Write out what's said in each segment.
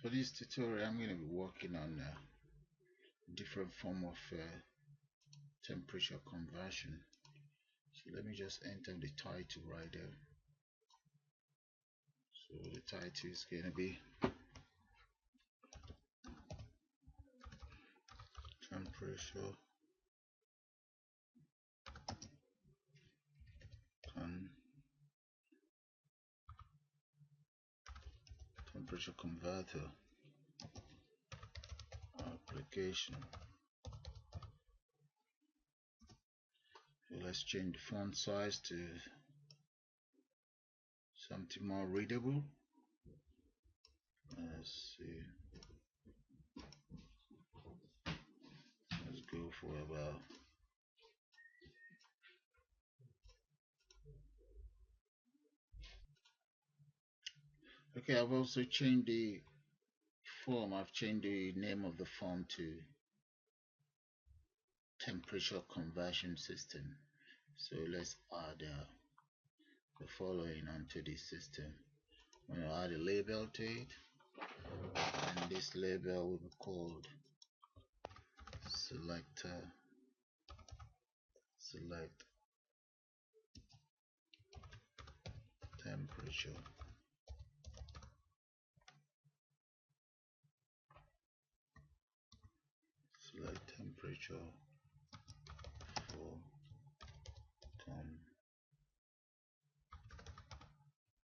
For this tutorial, I'm going to be working on a different form of temperature conversion. So let me just enter the title right there. So the title is going to be temperature converter application. So let's change the font size to something more readable. Let's see. Let's go for about okay. I've also changed the form. I've changed the name of the form to temperature conversion system. So let's add the following onto this system. I'm going to add a label to it, and this label will be called select temperature. Select temperature for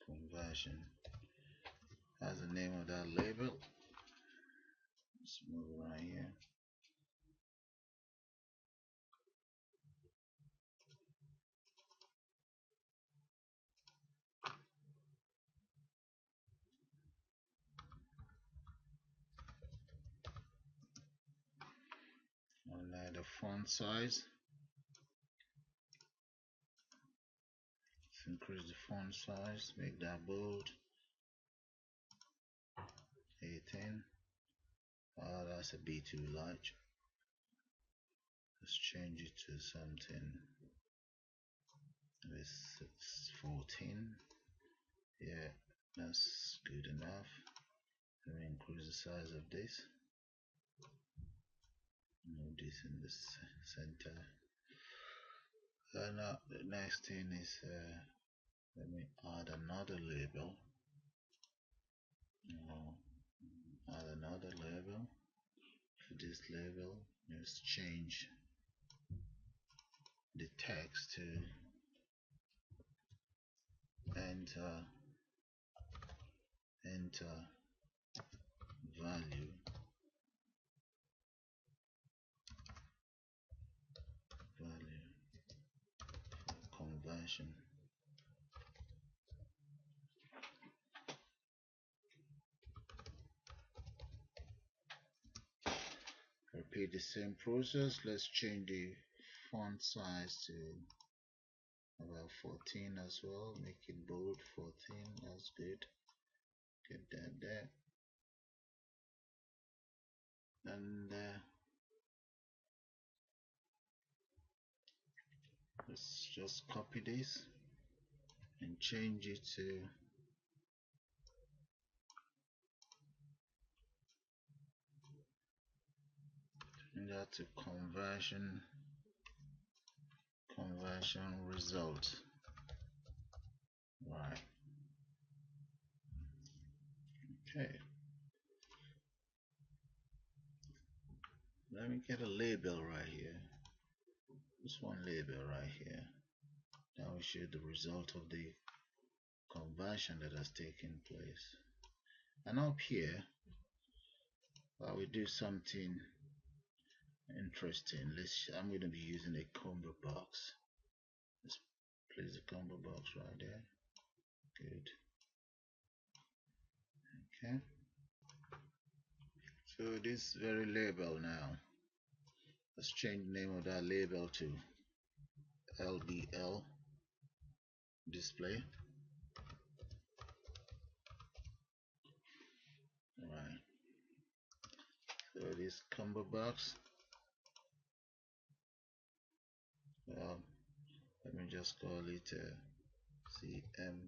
conversion. That's the name of that label. Let's move around here. And the font size. Let's increase the font size, make that bold. 18. That's a bit too large. Let's change it to something with 14. Yeah, that's good enough. Let me increase the size of this. Move this in the center. Now the next thing is let me add another label. Add another label. For this label, just change the text to enter value for conversion. Repeat the same process. Let's change the font size to about 14 as well. Make it bold. 14. That's good. Get that there. And let's just copy this and change it to conversion result. Right. Okay. Let me get a label right here. This one label right here. That will show the result of the conversion that has taken place. And up here, I will do something interesting. I'm going to be using a combo box. Let's place the combo box right there. Good. Okay. So this very label now, let's change the name of that label to LBL display. Alright. So this combo box, well, let me just call it CMB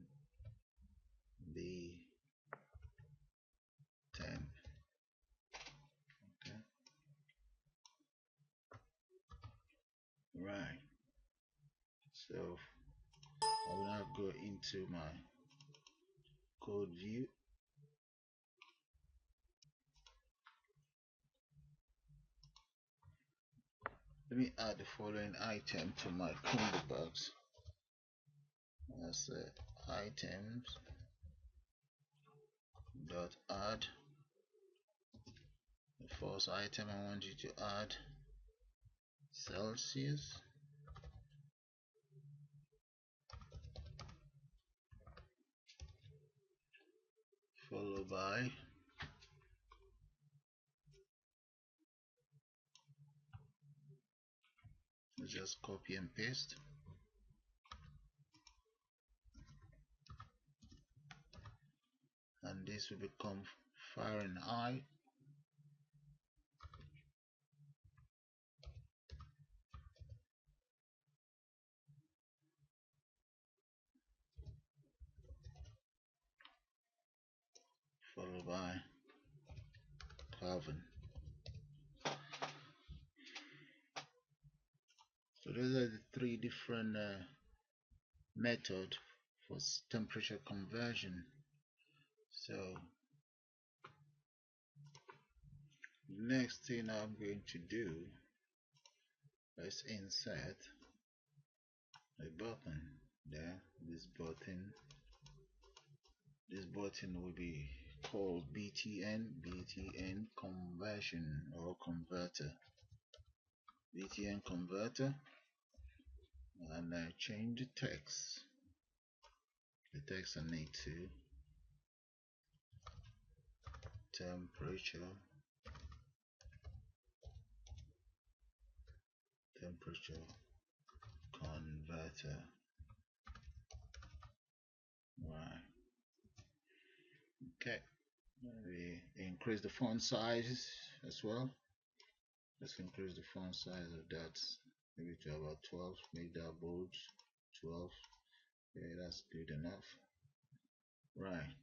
temp. So I will now go into my code view. Let me add the following item to my combo box. That's items dot add. The first item I want you to add Celsius, followed by just copy and paste, and this will become Fahrenheit. Followed by Kelvin. So those are the three different methods for temperature conversion. So the next thing I'm going to do, let's insert a button there. This button will be called BTN conversion or converter. BTN converter, and change the text. The text I need to temperature converter. Right. Okay. We increase the font size as well. Let's increase the font size of that maybe to about 12. Make that bold. 12. Yeah, that's good enough. Right.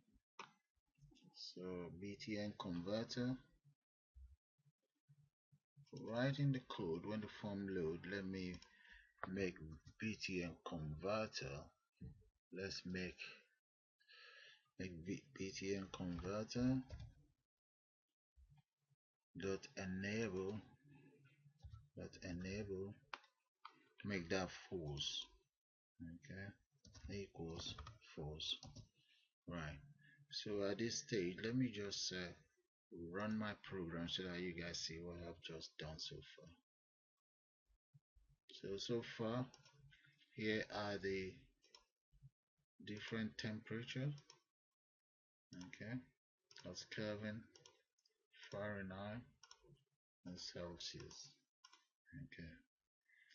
So BTN converter. Writing the code when the form load, let me make BTN converter. Let's make BTN converter dot enable make that false. Okay, equals false. Right. So at this stage, let me just run my program so that you guys see what I've just done so far. So far, here are the different temperature. Okay, that's Kelvin, Fahrenheit, and Celsius. Okay,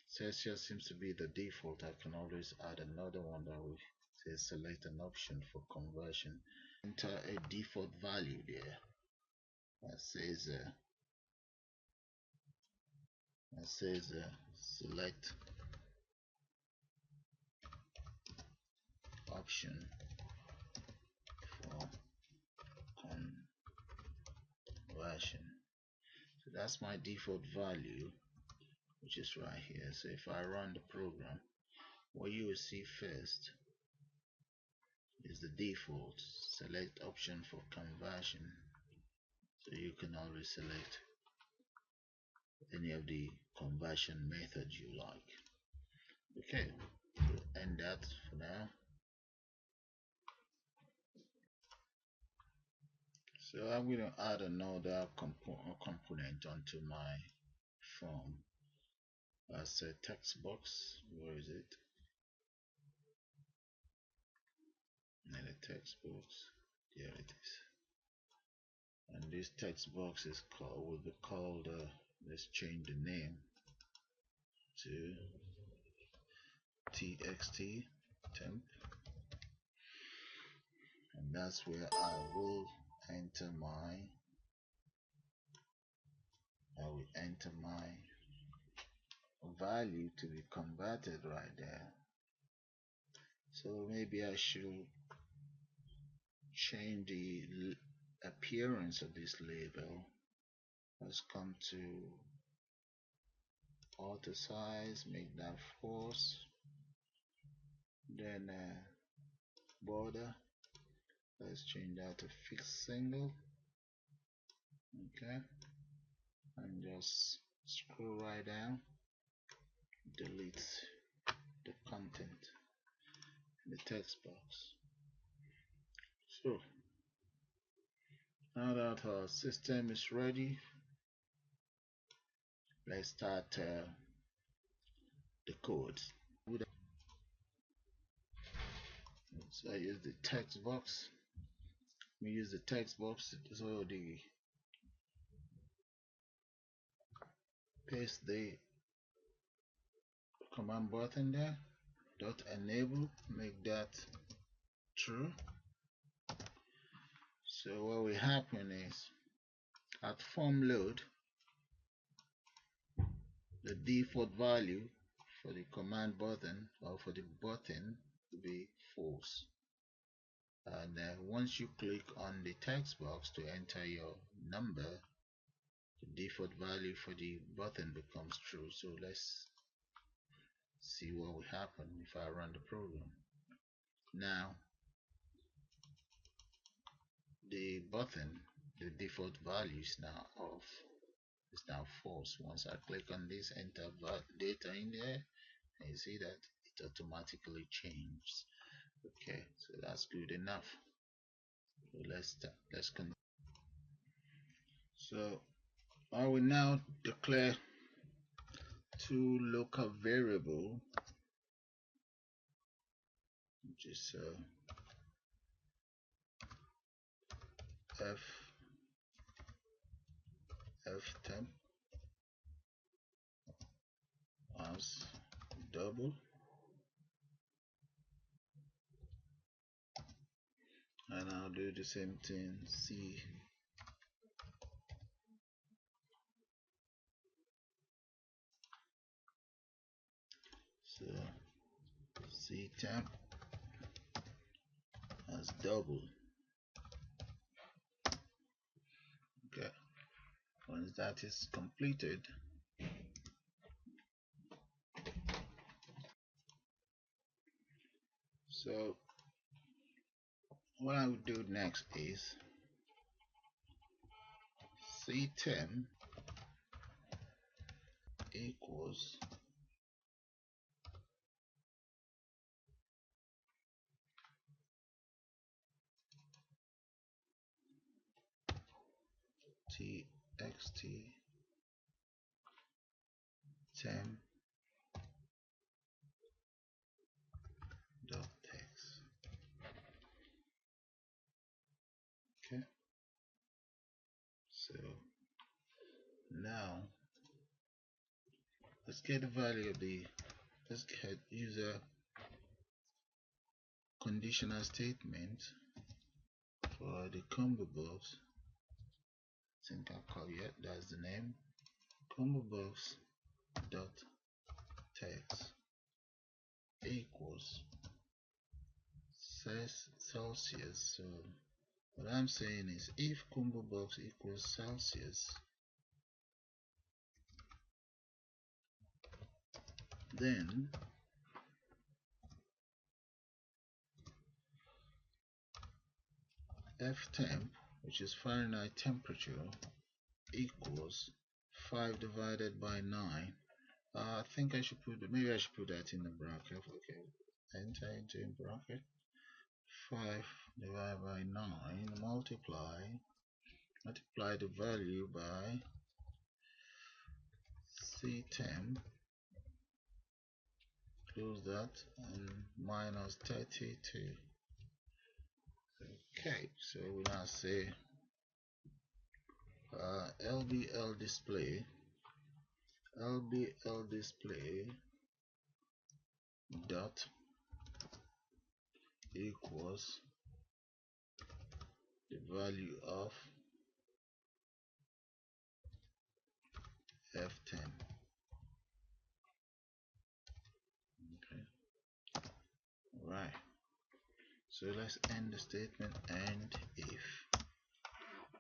Celsius seems to be the default. I can always add another one that will say select an option for conversion. Enter a default value there that says select option for conversion. So that's my default value, which is right here. So if I run the program, what you will see first is the default select option for conversion. So you can always select any of the conversion methods you like. Okay, we'll end that for now. So I'm going to add another component onto my form. That's a text box. Where is it? And a text box. There it is. And this text box is will be called. Let's change the name to txt temp, and that's where I will enter my value to be converted right there. So maybe I should change the appearance of this label. Let's come to auto size, make that false. Then border, let's change that to fixed single. Okay, and just scroll right down, delete the content in the text box. So now that our system is ready, let's start the code. So I use the text box. We use the text box, so the paste the command button there, dot enable, make that true. So what will happen is at form load, the default value for the command button or for the button will be false. And once you click on the text box to enter your number, the default value for the button becomes true. So let's see what will happen if I run the program. Now the button, the default value is now off. It's now false. Once I click on this, enter data in there, and you see that it automatically changes. Okay, so that's good enough. So let's continue. So I will now declare two local variable, which is f temp as double, and I'll do the same thing c so c temp as double. Okay, once that is completed, so what I would do next is ctemp equals txt temp dot text. Okay, so now let's get the value of the, let's get user conditional statement for the combo box. I think I'll call it, that's the name, combo box dot text equals Celsius. So what I'm saying is if combo box equals Celsius, then F temp, which is Fahrenheit temperature, equals 5 divided by 9. I think I should put, maybe I should put that in the bracket. Okay, enter into bracket. 5 divided by 9, multiply the value by ctemp, close that, and minus 32. Okay, so we now say LBL display dot equals the value of F10. Okay, right. So let's end the statement and if.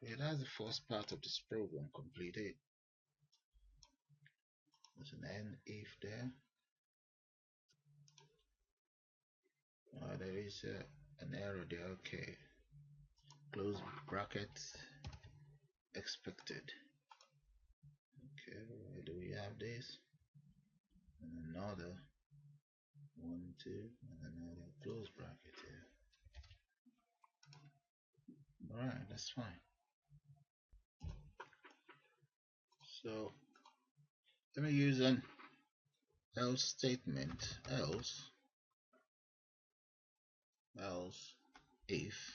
Okay, that's the first part of this program completed. There's an end if there. There is an error there. Okay, close brackets expected. Okay, where do we have this? And another one, two, and another close bracket here. Alright, that's fine. So let me use an else statement. Else if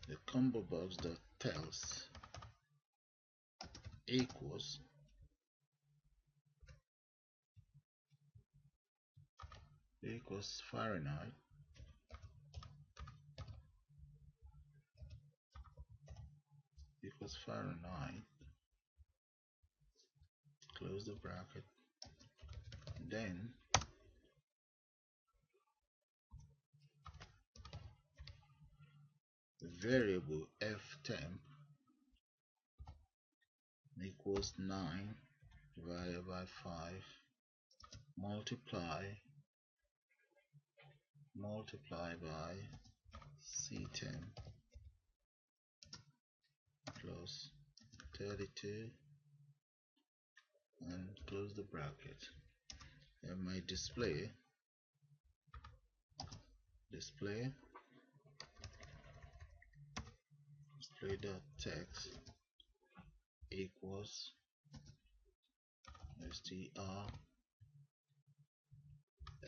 the combo box dot tells equals Fahrenheit close the bracket, then the variable f temp equals 9 divided by 5 multiply by c temp plus 32 and close the bracket. And my display dot text equals str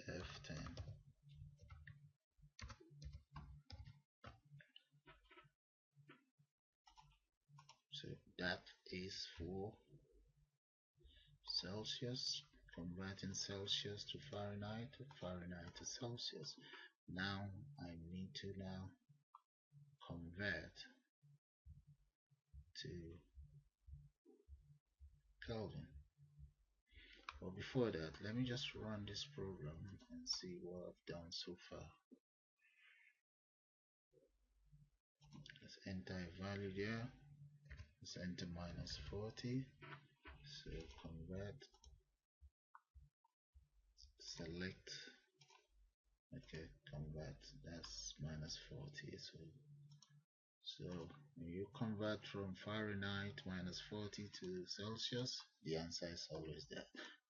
f10. So that is for Celsius, converting Celsius to Fahrenheit, Fahrenheit to Celsius. Now I need to convert to Kelvin. But before that, let me just run this program and see what I've done so far. Let's enter a value there. Let's enter minus 40. So convert, select, okay, convert, that's minus 40. So when you convert from Fahrenheit minus 40 to Celsius, the answer is always there,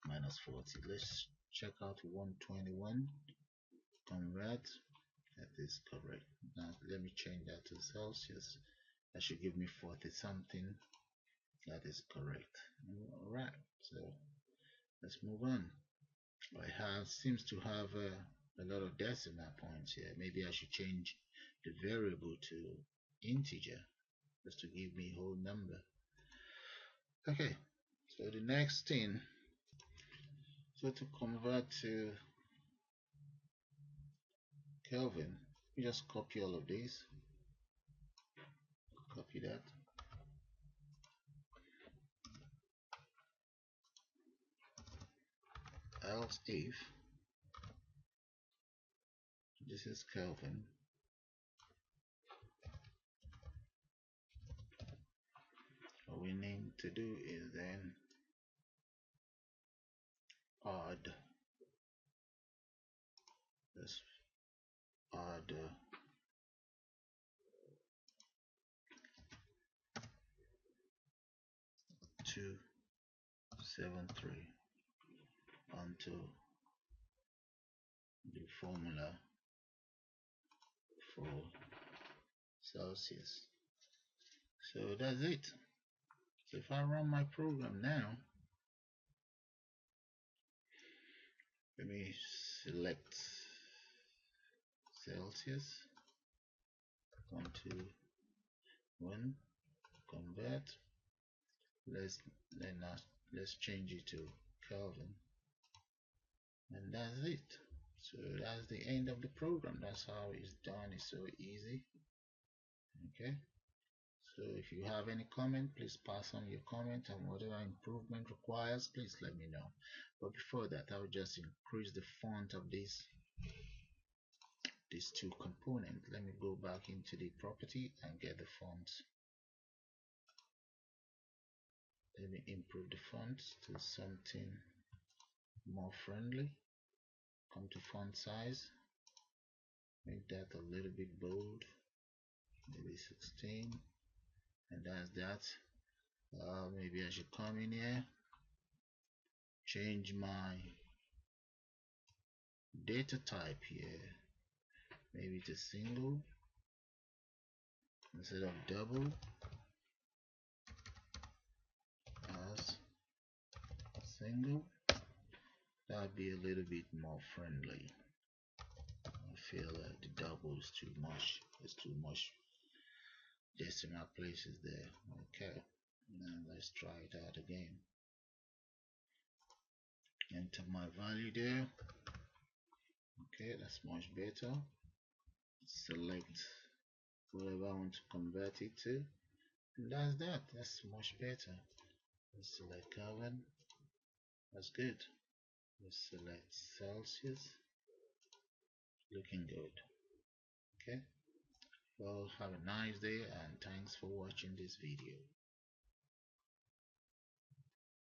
minus 40. Let's check out 121. Convert, that is correct. Now let me change that to Celsius. That should give me 40 something. That is correct. Alright, so let's move on. I seems to have a lot of decimal points here. Maybe I should change the variable to integer just to give me whole number. Okay, so the next thing, so to convert to Kelvin, you just copy all of these, copy that, else if this is Kelvin, what we need to do is then add this, add 273 onto the formula for Celsius. So that's it. So if I run my program now, let me select Celsius, 1, 2, 1, convert. Let's change it to Kelvin, and that's it. So that's the end of the program. That's how it's done. It's so easy. Okay, so if you have any comment, please pass on your comment, and whatever improvement requires, please let me know. But before that, I will just increase the font of these two components. Let me go back into the property and get the font. Let me improve the font to something more friendly. Come to font size, make that a little bit bold, maybe 16, and that's that. Maybe I should come in here, change my data type here, maybe to single instead of double, as single. That'll be a little bit more friendly. I feel like the double is too much. It's too much decimal places there. Okay, now let's try it out again. Enter my value there. Okay, that's much better. Select whatever I want to convert it to, and that's that. That's much better. Let's select Kelvin. That's good. Let's select Celsius. Looking good. Okay, well, have a nice day and thanks for watching this video.